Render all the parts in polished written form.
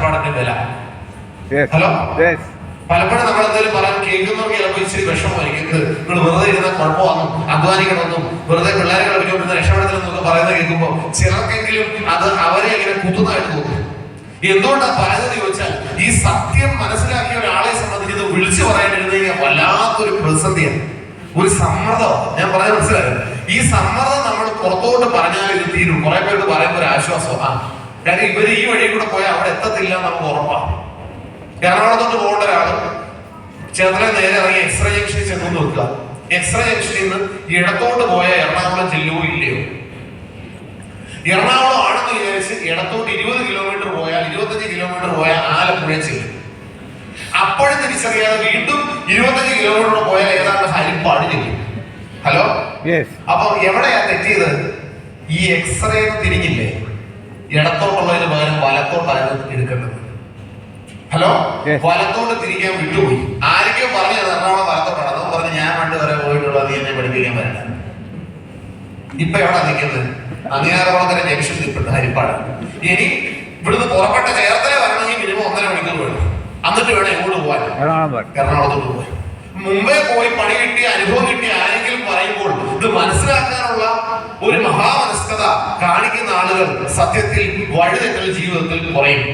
കഷ്ടപ്പാടിന്റെ വില. ഹലോ, പലപ്പോഴും നമ്മൾ എന്തെങ്കിലും പറയാൻ കേൾക്കുന്നവർക്ക് ചിലപ്പോൾ ഇച്ചിരി വിഷമമായിരിക്കും. നിങ്ങൾ വെറുതെ ഇരുന്ന കുഴപ്പമാണെന്നും അധ്വാനിക്കണമെന്നും വെറുതെ പിള്ളേരെ കളിക്കൊണ്ടിരുന്ന രക്ഷപ്പെടത്തില്ലെന്നൊക്കെ പറയുന്നത് കേൾക്കുമ്പോൾ ചിലർക്കെങ്കിലും അത് അവരെ ഇങ്ങനെ കുത്തുന്നതായിട്ട് തോന്നും. എന്തുകൊണ്ടാണ് പറയുന്നത് ചോദിച്ചാൽ, ഈ സത്യം മനസ്സിലാക്കിയ ഒരാളെ സംബന്ധിച്ച് ഇത് വിളിച്ചു പറയാനിരുന്നു കഴിഞ്ഞാൽ വല്ലാത്തൊരു പ്രതിസന്ധിയാണ്, ഒരു സമ്മർദ്ദം. ഞാൻ പറഞ്ഞത് മനസ്സിലായോ? ഈ സമ്മർദ്ദം നമ്മൾ പുറത്തോട്ട് പറഞ്ഞാൽ ഇത് തീരും. കുറെ പേർക്ക് പറയുമ്പോൾ ഒരു ആശ്വാസമാണ്. കാര്യം ഇവര് ഈ വഴി കൂടെ പോയാൽ അവിടെ എത്തത്തില്ല നമുക്ക് ഉറപ്പാണ്. എറണാകുളത്തോട്ട് പോകേണ്ട ഒരാള് ചേർത്തല നേരെ ഇറങ്ങി എക്സ്റേ ജംഗ്ഷനിൽ ചെന്ന് നോക്കുക. എക്സ്റേ ജംഗ്ഷനിൽ നിന്ന് ഇടത്തോട്ട് പോയാൽ എറണാകുളം ചെല്ലുവോ ഇല്ലയോ? എറണാകുളം ആണെന്ന് വിചാരിച്ച് ഇടത്തോട്ട് 20 കിലോമീറ്റർ പോയാൽ 25 കിലോമീറ്റർ പോയാൽ ആലപ്പുഴ ചെല്ലും. അപ്പോഴും തിരിച്ചറിയാതെ വീണ്ടും 25 കിലോമീറ്റർ പോയാൽ ഏതാണ്ട് ഹരിപ്പാട് ചെല്ലും. ഹലോ, അപ്പൊ എവിടെയാ തെറ്റിയത്? ഈ എക്സ്റേ തിരിഞ്ഞില്ലേ, ഇടത്തോട്ടുള്ളതിന് പകരം വലത്തോട്ടായിരുന്നു എടുക്കേണ്ടത്. ഹലോ, വലത്തോട്ട് തിരിക്കാൻ വിട്ടുപോയി. ആരൊക്കെയോ പറഞ്ഞു എറണാകുളം വലത്തോട്ടാണ്. അതും പറഞ്ഞ് ഞാൻ പണ്ട് വരെ പോയിട്ടുള്ളത് നീ എന്നെ പഠിപ്പിക്കാൻ വരണ്ട. ഇപ്പൊ എവിടെ നിൽക്കുന്നത്? അങ്ങാറോളക്കര ജംഗ്ഷൻ നിൽപ്പുണ്ട് ഹരിപ്പാട്. ഇനി ഇവിടുന്ന് പുറപ്പെട്ട ചേർത്തല വരണമെങ്കിൽ മിനിമം 1.5 മണിക്കൂർ വേണം. എന്നിട്ട് വേണം എങ്ങോട്ട് പോകാൻ? എറണാകുളത്തോട്ട് പോകാൻ. മുമ്പേ പോയി പണി കിട്ടിയ അനുഭവം കിട്ടിയ ആരെങ്കിലും പറയുമ്പോൾ ഇത് മനസ്സിലാക്കാനുള്ള ഒരു മഹാമനസ്കത കാണിക്കുന്ന ആളുകൾ സത്യത്തിൽ വഴിതെറ്റൽ ജീവിതത്തിൽ കുറയും.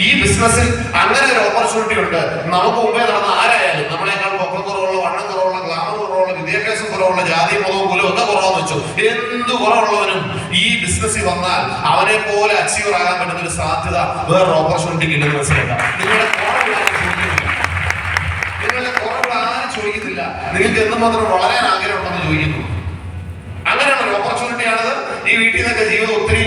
ഈ ബിസിനസ്സിൽ അങ്ങനെ ഒരു ഓപ്പർച്യൂണിറ്റി ഉണ്ട്. നമുക്ക് മുമ്പേ നടന്ന ആരായാലും നമ്മളെക്കാൾ പൊക്കം കുറവുള്ള, വണ്ണം കുറവുള്ള, ഗ്ലാമർ കുറവുള്ള, വിദ്യാഭ്യാസം കുറവുള്ള, ജാതി മതവും കുലവും ഒക്കെ കുറവെന്ന് വെച്ചു, എന്ത് കുറവുള്ളവനും ഈ ബിസിനസ്സിൽ വന്നാൽ അവനെ പോലെ അച്ചീവർ ആകാൻ പറ്റുന്ന ഒരു സാധ്യത വേറൊരു ഓപ്പർച്യൂണിറ്റി കിട്ടുന്ന മനസ്സിലാക്കാം. നിങ്ങളുടെ കുറവുകൾ ആരും ചോദിക്കുന്നില്ല. നിങ്ങൾക്ക് എന്തുമാത്രം വളരാൻ ആഗ്രഹം ഉണ്ടെന്ന് ചോദിക്കുന്നു. അങ്ങനെയുള്ള ഒരു ഓപ്പർച്യൂണിറ്റിയാണത്. ഈ വീട്ടിൽ നിന്നൊക്കെ ജീവിതം ഒത്തിരി